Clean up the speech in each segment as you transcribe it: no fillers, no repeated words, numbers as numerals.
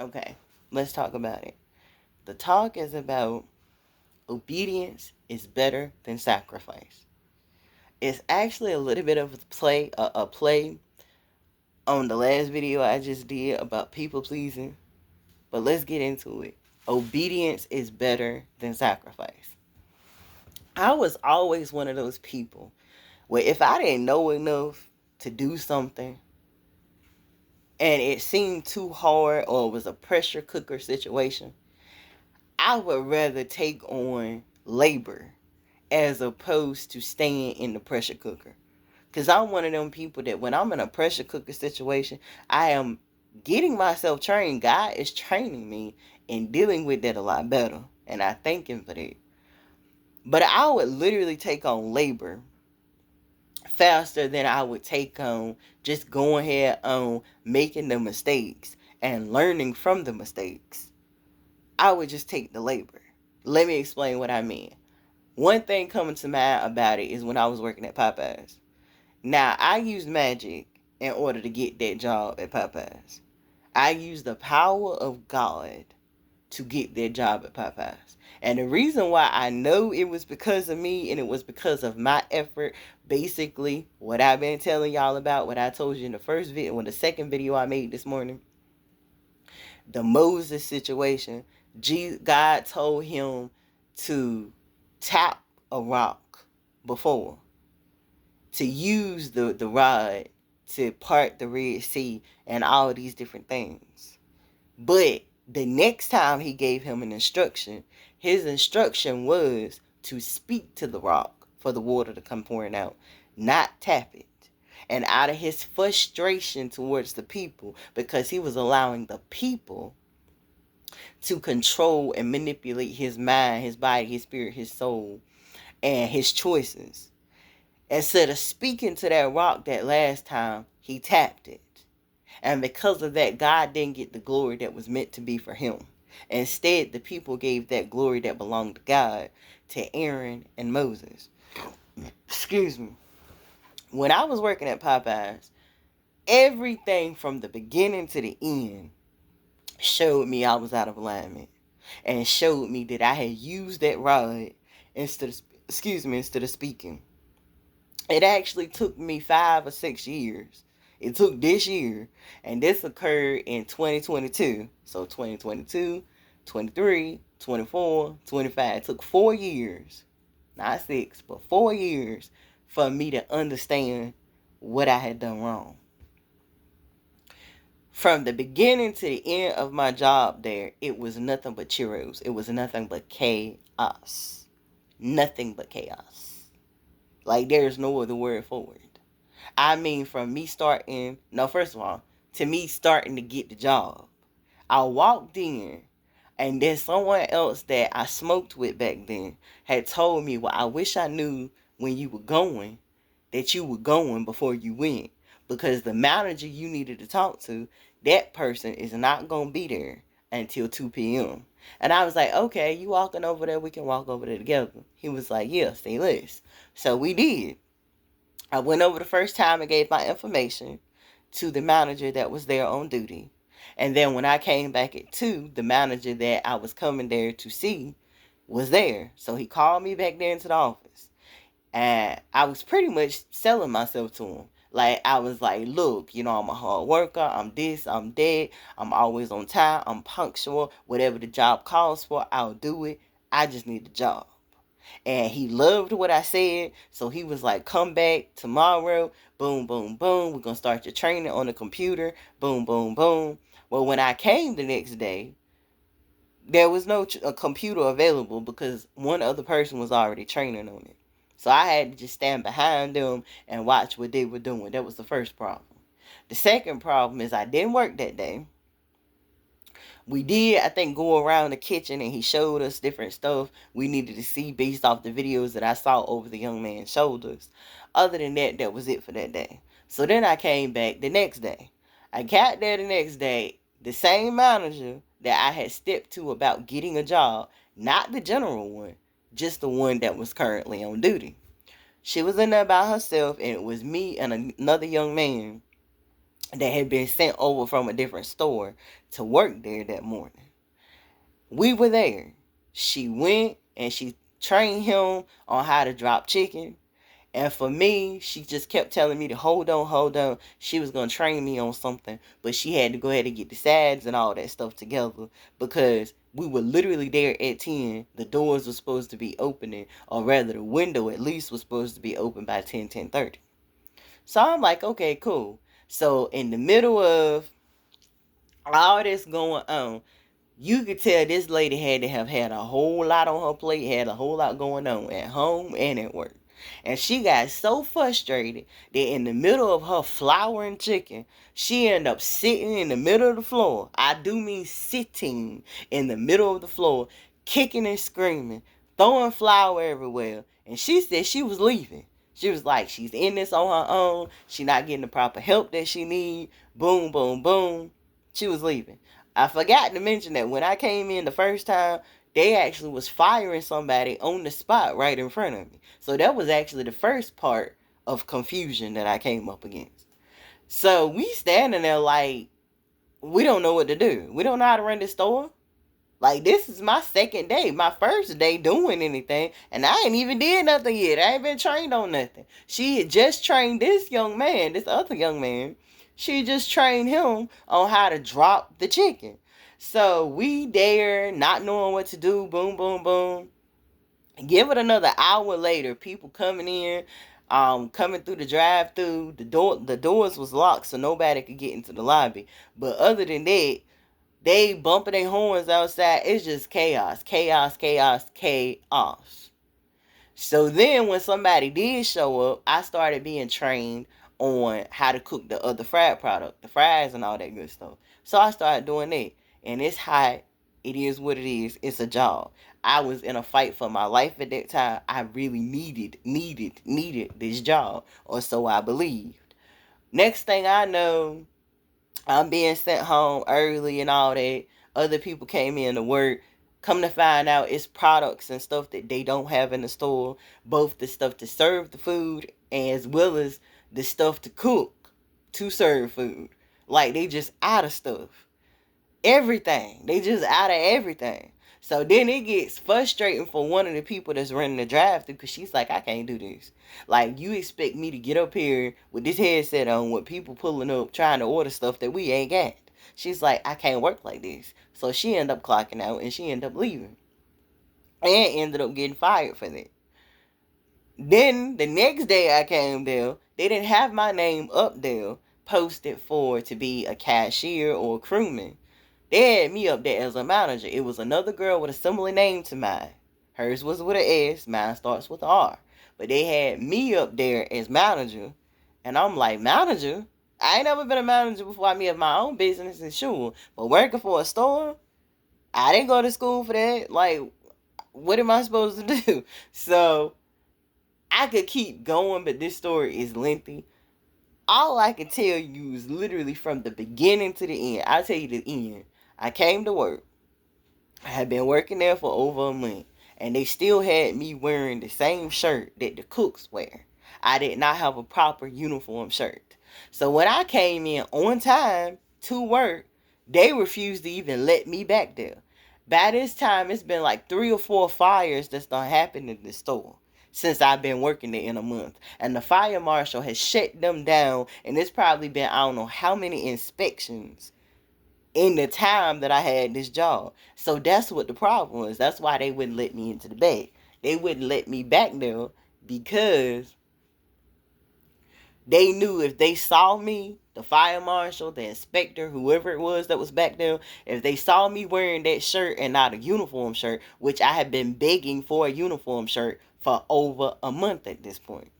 Okay, let's talk about it. The talk is about obedience is better than sacrifice. It's actually a little bit of a play on the last video I just did about people pleasing, but let's get into it. Obedience is better than sacrifice. I was always one of those people where if I didn't know enough to do something and it seemed too hard or it was a pressure cooker situation, I would rather take on labor as opposed to staying in the pressure cooker. Because I'm one of them people that when I'm in a pressure cooker situation, I am getting myself trained. God is training me in dealing with that a lot better. And I thank Him for that. But I would literally take on labor faster than I would take on just going ahead on making the mistakes and learning from the mistakes. I would just take the labor. Let me explain what I mean. One thing coming to mind about it is when I was working at Popeyes. Now, I used magic in order to get that job at Popeyes. I used the power of God to get that job at Popeyes. And the reason why I know it was because of me and it was because of my effort, basically, what I've been telling y'all about, what I told you in the first video, the second video I made this morning, the Moses situation. God told him to tap a rock before, to use the rod to part the Red Sea and all these different things. But the next time he gave him an instruction, his instruction was to speak to the rock for the water to come pouring out, not tap it. And out of his frustration towards the people, because he was allowing the people to control and manipulate his mind, his body, his spirit, his soul, and his choices. Instead of speaking to that rock that last time, he tapped it. And because of that, God didn't get the glory that was meant to be for him. Instead, the people gave that glory that belonged to God to Aaron and Moses. Excuse me. When I was working at Popeyes, everything from the beginning to the end showed me I was out of alignment and showed me that I had used that rod instead of speaking. It actually took me 5 or 6 years. It took this year, and this occurred in 2022. So 2022, 23, 24, 25. It took 4 years, not 6, but 4 years for me to understand what I had done wrong. From the beginning to the end of my job there, it was nothing but churros. It was nothing but chaos. Nothing but chaos. Like, there's no other word for it. I mean, from me starting, no, first of all, to me starting to get the job. I walked in, and then someone else that I smoked with back then had told me, well, I wish I knew when you were going that you were going before you went. Because the manager you needed to talk to, that person is not going to be there until 2 p.m. And I was like, okay, you walking over there, we can walk over there together. He was like, yeah, say less. So we did. I went over the first time and gave my information to the manager that was there on duty. And then when I came back at 2, the manager that I was coming there to see was there. So he called me back there into the office. And I was pretty much selling myself to him. Like, I was like, look, I'm a hard worker. I'm this, I'm that. I'm always on time. I'm punctual. Whatever the job calls for, I'll do it. I just need the job. And he loved what I said. So he was like, come back tomorrow. Boom, boom, boom. We're going to start your training on the computer. Boom, boom, boom. Well, when I came the next day, there was no computer available because one other person was already training on it. So I had to just stand behind them and watch what they were doing. That was the first problem. The second problem is I didn't work that day. We did, I think, go around the kitchen and he showed us different stuff we needed to see based off the videos that I saw over the young man's shoulders. Other than that, that was it for that day. So then I came back the next day. I got there the next day. The same manager that I had stepped to about getting a job, not the general one, just the one that was currently on duty. She was in there by herself, and it was me and another young man. that had been sent over from a different store to work there that morning. We were there. She went and she trained him on how to drop chicken. And for me, she just kept telling me to hold on, hold on. She was going to train me on something, but she had to go ahead and get the sides and all that stuff together because we were literally there at 10. The doors were supposed to be opening, or rather the window at least was supposed to be open by 10:30. So I'm like, okay, cool. So in the middle of all this going on, you could tell this lady had to have had a whole lot on her plate, had a whole lot going on at home and at work. And she got so frustrated that in the middle of her flouring chicken, she ended up sitting in the middle of the floor. I do mean sitting in the middle of the floor, kicking and screaming, throwing flour everywhere. And she said she was leaving. She was like, she's in this on her own. She not getting the proper help that she need. Boom, boom, boom. She was leaving. I forgot to mention that when I came in the first time, they actually was firing somebody on the spot right in front of me. So that was actually the first part of confusion that I came up against. So we standing there like, we don't know what to do. We don't know how to run this store. Like, this is my second day, my first day doing anything, and I ain't even did nothing yet. I ain't been trained on nothing. She had just trained this young man, this other young man. She just trained him on how to drop the chicken. So we there, not knowing what to do, boom, boom, boom. Give it another hour later, people coming in, coming through the drive-through. The doors was locked, so nobody could get into the lobby. But other than that, they bumping their horns outside. It's just chaos, chaos, chaos, chaos. So then when somebody did show up, I started being trained on how to cook the other fried product, the fries and all that good stuff. So I started doing that. And it's hot. It is what it is. It's a job. I was in a fight for my life at that time. I really needed this job. Or so I believed. Next thing I know, I'm being sent home early and all that. Other people came in to work. Come to find out, it's products and stuff that they don't have in the store. Both the stuff to serve the food as well as the stuff to cook to serve food. Like, they just out of stuff. Everything. They just out of everything. So then it gets frustrating for one of the people that's running the drive-thru because she's like, I can't do this. Like, you expect me to get up here with this headset on with people pulling up trying to order stuff that we ain't got. She's like, I can't work like this. So she ended up clocking out and she ended up leaving. And ended up getting fired for that. Then the next day I came there, they didn't have my name up there posted for to be a cashier or a crewman. They had me up there as a manager. It was another girl with a similar name to mine. Hers was with an S. Mine starts with an R. But they had me up there as manager. And I'm like, manager? I ain't never been a manager before. I have my own business and sure. But working for a store? I didn't go to school for that. Like, what am I supposed to do? So, I could keep going, but this story is lengthy. All I can tell you is literally from the beginning to the end. I'll tell you the end. I came to work. I had been working there for over a month. And they still had me wearing the same shirt that the cooks wear. I did not have a proper uniform shirt. So when I came in on time to work, they refused to even let me back there. By this time, it's been like 3 or 4 fires that's done happened in the store since I've been working there in a month. And the fire marshal has shut them down, and it's probably been, I don't know how many inspections in the time that I had this job. So that's what the problem was. That's why they wouldn't let me into the back. They wouldn't let me back there because they knew if they saw me, the fire marshal, the inspector, whoever it was that was back there, if they saw me wearing that shirt and not a uniform shirt, which I had been begging for a uniform shirt for over a month at this point,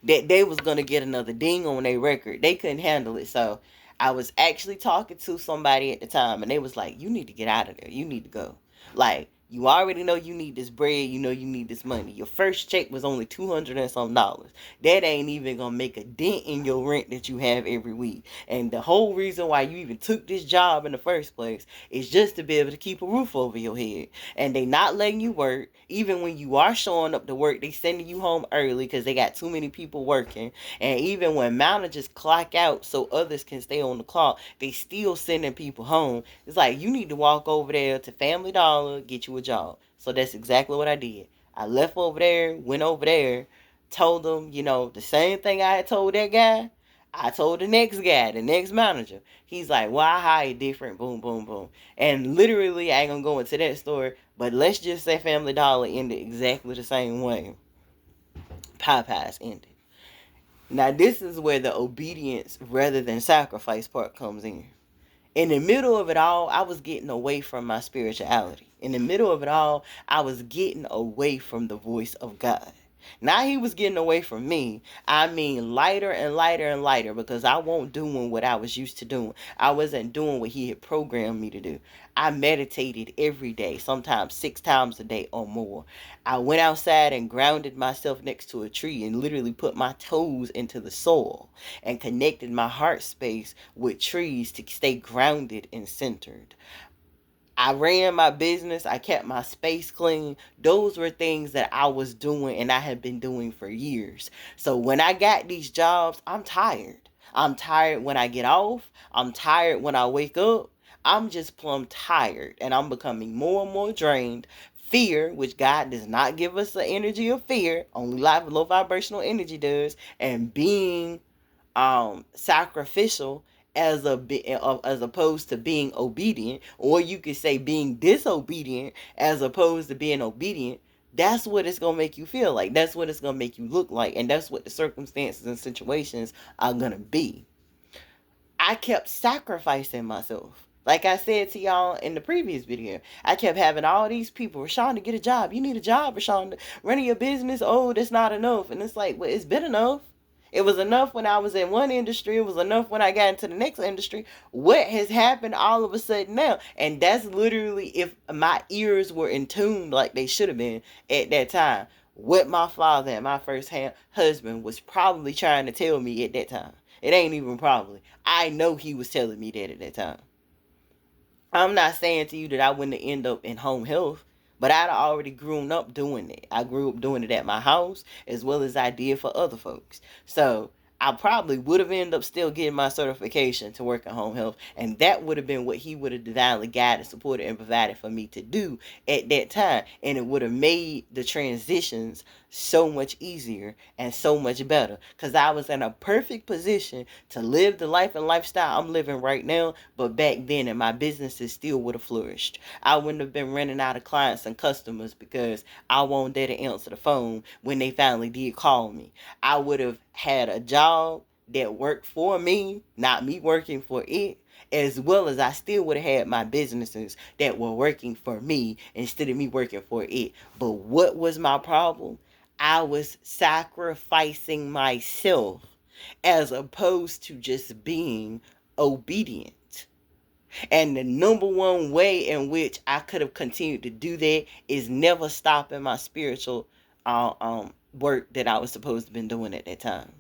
that they was going to get another ding on their record. They couldn't handle it. So I was actually talking to somebody at the time, and they was like, you need to get out of there. You need to go. Like, You already know you need this bread. You know you need this money. Your first check was only $200 and some dollars. That ain't even gonna make a dent in your rent that you have every week. And the whole reason why you even took this job in the first place is just to be able to keep a roof over your head. And they not letting you work. Even when you are showing up to work, they sending you home early because they got too many people working. And even when managers clock out so others can stay on the clock, they still sending people home. It's like, you need to walk over there to Family Dollar, get you a job. So that's exactly what I did. I left over there, went over there, told them, the same thing I had told that guy. I told the next guy, the next manager. He's like, well, I hire different, boom, boom, boom. And literally, I ain't gonna go into that story, but let's just say Family Dollar ended exactly the same way Popeyes ended. Now, this is where the obedience rather than sacrifice part comes in the middle of it all, I was getting away from my spirituality. In the middle of it all, I was getting away from the voice of God. Now he was getting away from me. I mean, lighter and lighter and lighter, because I wasn't doing what I was used to doing. I wasn't doing what he had programmed me to do. I meditated every day, sometimes 6 times a day or more. I went outside and grounded myself next to a tree and literally put my toes into the soil and connected my heart space with trees to stay grounded and centered. I ran my business. I kept my space clean. Those were things that I was doing and I had been doing for years. So when I got these jobs, I'm tired. I'm tired when I get off. I'm tired when I wake up. I'm just plumb tired and I'm becoming more and more drained. Fear, which God does not give us the energy of fear, only low vibrational energy does, and being sacrificial as opposed to being obedient, or you could say being disobedient as opposed to being obedient. That's what it's gonna make you feel like. That's what it's gonna make you look like, and that's what the circumstances and situations are gonna be. I kept sacrificing myself. Like I said to y'all in the previous video, I kept having all these people, Rashawn, to get a job. You need a job, Rashawn. Running your business, oh, that's not enough. And it's like, well, it's been enough. It was enough when I was in one industry. It was enough when I got into the next industry. What has happened all of a sudden now? And that's literally if my ears were in tune like they should have been at that time. What my father and my first husband was probably trying to tell me at that time. It ain't even probably. I know he was telling me that at that time. I'm not saying to you that I wouldn't end up in home health, but I'd already grown up doing it. I grew up doing it at my house as well as I did for other folks. So I probably would have ended up still getting my certification to work in home health, and that would have been what he would have divinely guided, supported, and provided for me to do at that time, and it would have made the transitions so much easier and so much better, because I was in a perfect position to live the life and lifestyle I'm living right now, but back then, and my businesses still would have flourished. I wouldn't have been running out of clients and customers because I won't dare to answer the phone when they finally did call me. I would have had a job that worked for me, not me working for it, as well as I still would have had my businesses that were working for me instead of me working for it. But what was my problem? I was sacrificing myself as opposed to just being obedient. And the number one way in which I could have continued to do that is never stopping my spiritual work that I was supposed to be doing at that time.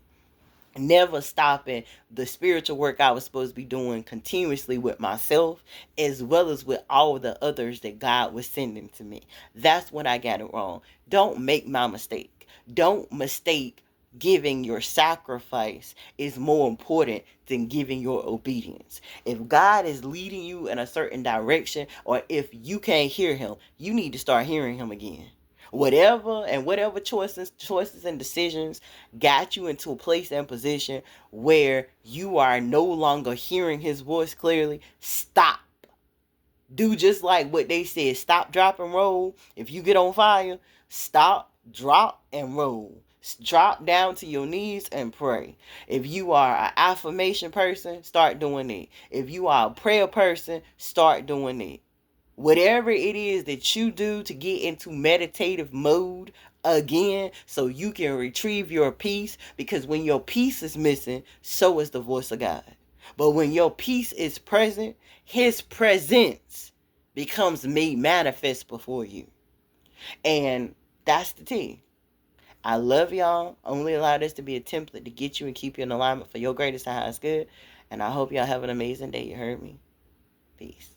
Never stopping the spiritual work I was supposed to be doing continuously with myself, as well as with all the others that God was sending to me. That's when I got it wrong. Don't make my mistake. Don't mistake giving your sacrifice is more important than giving your obedience. If God is leading you in a certain direction, or if you can't hear him, you need to start hearing him again. Whatever choices and decisions got you into a place and position where you are no longer hearing his voice clearly, stop. Do just like what they said, stop, drop, and roll. If you get on fire, stop, drop, and roll. Drop down to your knees and pray. If you are an affirmation person, start doing it. If you are a prayer person, start doing it. Whatever it is that you do to get into meditative mode again, so you can retrieve your peace, because when your peace is missing, so is the voice of God. But when your peace is present, his presence becomes made manifest before you. And that's the T. I love y'all. Only allow this to be a template to get you and keep you in alignment for your greatest and highest good. And I hope y'all have an amazing day. You heard me? Peace.